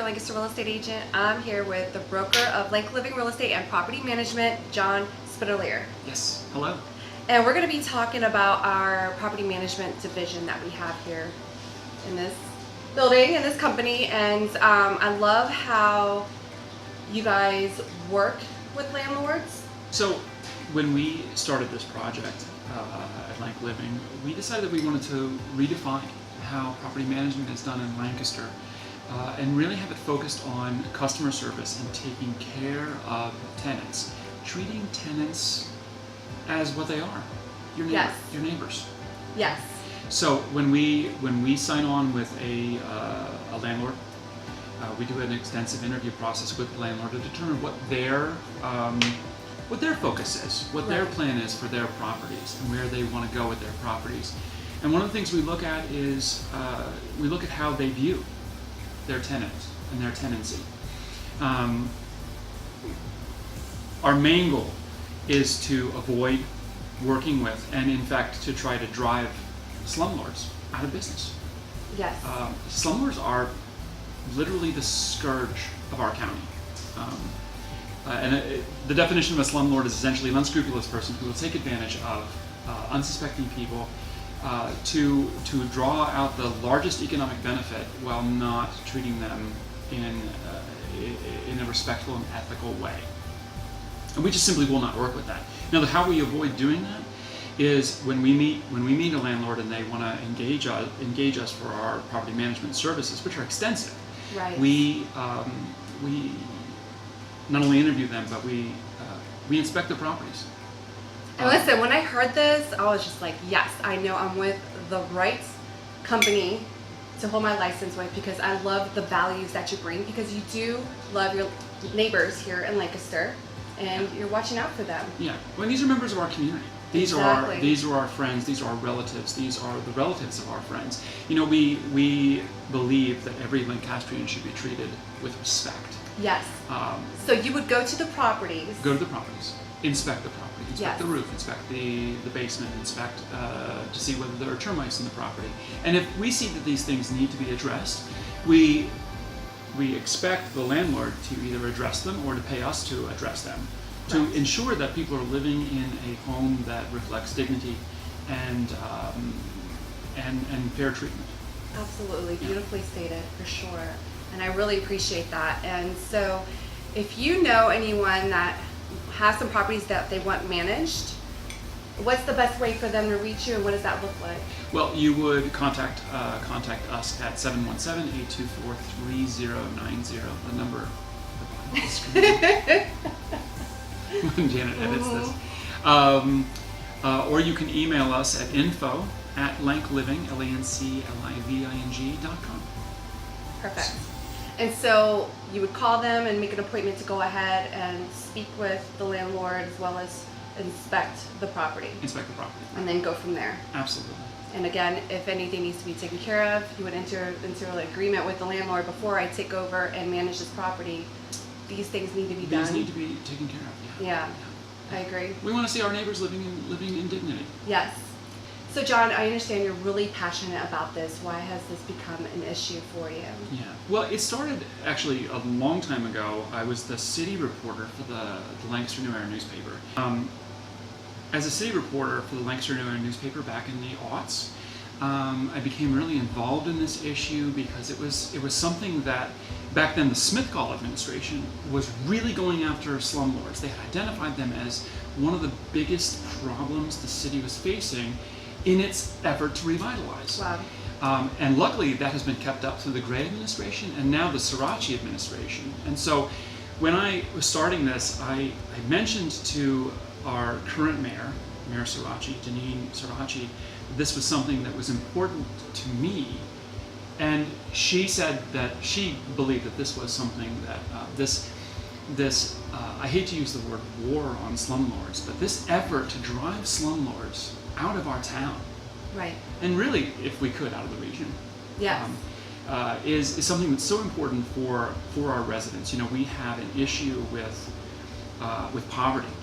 Lancaster real estate agent. I'm here with the broker of LancLiving Real Estate and Property Management, John Spitalier. Yes, hello. And we're going to be talking about our property management division that we have here in this building, in this company. And I love how you guys work with landlords. So when we started this project at LancLiving, we decided that we wanted to redefine how property management is done in Lancaster and really have it focused on customer service and taking care of tenants, treating tenants as what they are, your neighbor, Yes. your neighbors. Yes. So when we sign on with a landlord, we do an extensive interview process with the landlord to determine what their focus is, what their plan is for their properties, and where they want to go with their properties. And one of the things we look at is we look at how they view their tenant and their tenancy. Our main goal is to avoid working with, and in fact to try to drive slumlords out of business. Yes. Slumlords are literally the scourge of our county. The definition of a slumlord is essentially an unscrupulous person who will take advantage of unsuspecting people to draw out the largest economic benefit while not treating them in a respectful and ethical way. And we just simply will not work with that. Now, how we avoid doing that is when we meet a landlord and they want to engage us for our property management services, which are extensive. Right. We not only interview them, but we inspect the properties. And listen, when I heard this, I was just like, yes, I know I'm with the right company to hold my license with, because I love the values that you bring, because you do love your neighbors here in Lancaster and you're watching out for them. Yeah, well, these are members of our community. These Exactly. are our friends, these are our relatives, these are the relatives of our friends. You know, we believe that every Lancastrian should be treated with respect. Yes. So you would go to the properties. Go to the properties, inspect the property, inspect Yes. the roof, inspect the basement, inspect to see whether there are termites in the property. And if we see that these things need to be addressed, we expect the landlord to either address them or to pay us to address them, to Right. ensure that people are living in a home that reflects dignity and fair treatment. Absolutely, beautifully stated, for sure. And I really appreciate that. And so if you know anyone that has some properties that they want managed, what's the best way for them to reach you, and what does that look like? Well, you would contact us at 717-824-3090, the number at the bottom of the screen. When Janet edits this. Or you can email us at info@LancLiving, LancLiving.com. Perfect. And so you would call them and make an appointment to go ahead and speak with the landlord, as well as inspect the property, Inspect the property. and then go from there. Absolutely. And again, if anything needs to be taken care of, you would enter into an agreement with the landlord: before I take over and manage this property, these things need to be done. These need to be taken care of. Yeah, I agree. We want to see our neighbors living in dignity. Yes. So John, I understand you're really passionate about this. Why has this become an issue for you? Yeah. Well, it started actually a long time ago. I was the city reporter for the Lancaster New Era newspaper. As a city reporter for the Lancaster New Era newspaper back in the aughts, I became really involved in this issue because it was something that back then the Smith-Gall administration was really going after slumlords. They had identified them as one of the biggest problems the city was facing in its effort to revitalize. Wow. And luckily that has been kept up through the Gray administration and now the Sirachi administration. And so when I was starting this, I mentioned to our current mayor, Mayor Sirachi, Janine Sirachi, this was something that was important to me. And she said that she believed that this was something that I hate to use the word war on slumlords, but this effort to drive slumlords out of our town, Right. and really, if we could, out of the region, Yes. is something that's so important for our residents. You know, we have an issue with poverty,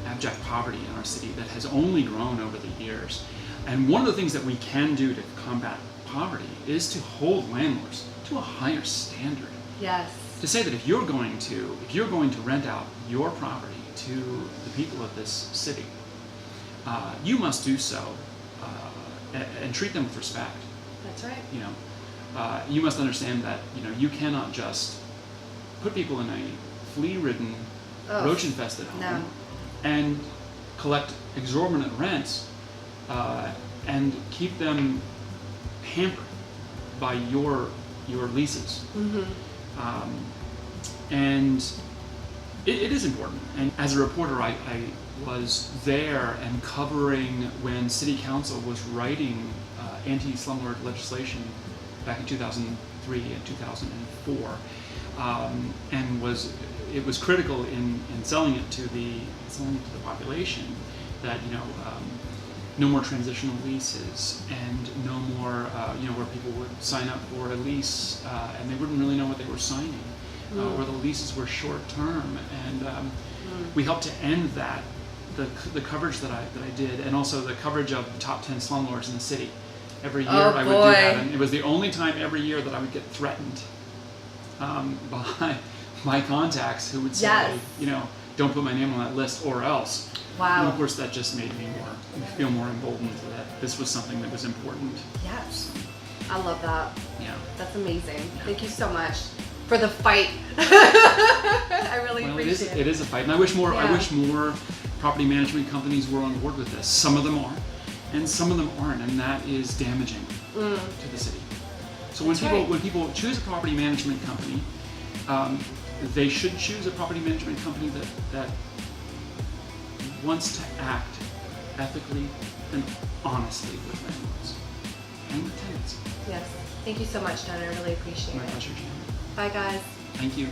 abject poverty in our city that has only grown over the years. And one of the things that we can do to combat poverty is to hold landlords to a higher standard. Yes. To say that if you're going to rent out your property to the people of this city, you must do so and treat them with respect. That's right. You know, you must understand that you cannot just put people in a flea-ridden, roach-infested home and collect exorbitant rents and keep them hampered by your leases. And it is important. And as a reporter, I was there and covering when City Council was writing anti-slumlord legislation back in 2003 and 2004, and it was critical in selling it to the population that no more transitional leases and no more where people would sign up for a lease and they wouldn't really know what they were signing, or the leases were short term, and we helped to end that. The coverage that I did, and also the coverage of the top 10 slumlords in the city. Every year I would do that, and it was the only time every year that I would get threatened by my contacts who would say, don't put my name on that list or else. Wow. And of course that just made me feel more emboldened that this was something that was important. Yes. I love that. Yeah. That's amazing. Thank you so much for the fight. I really appreciate it. It is a fight, and I wish more property management companies were on board with this. Some of them are, and some of them aren't, and that is damaging to the city. So when people choose a property management company, they should choose a property management company that wants to act ethically and honestly with landlords and with tenants. Yes. Thank you so much, Don. I really appreciate it. My pleasure, Jan. Bye, guys. Thank you.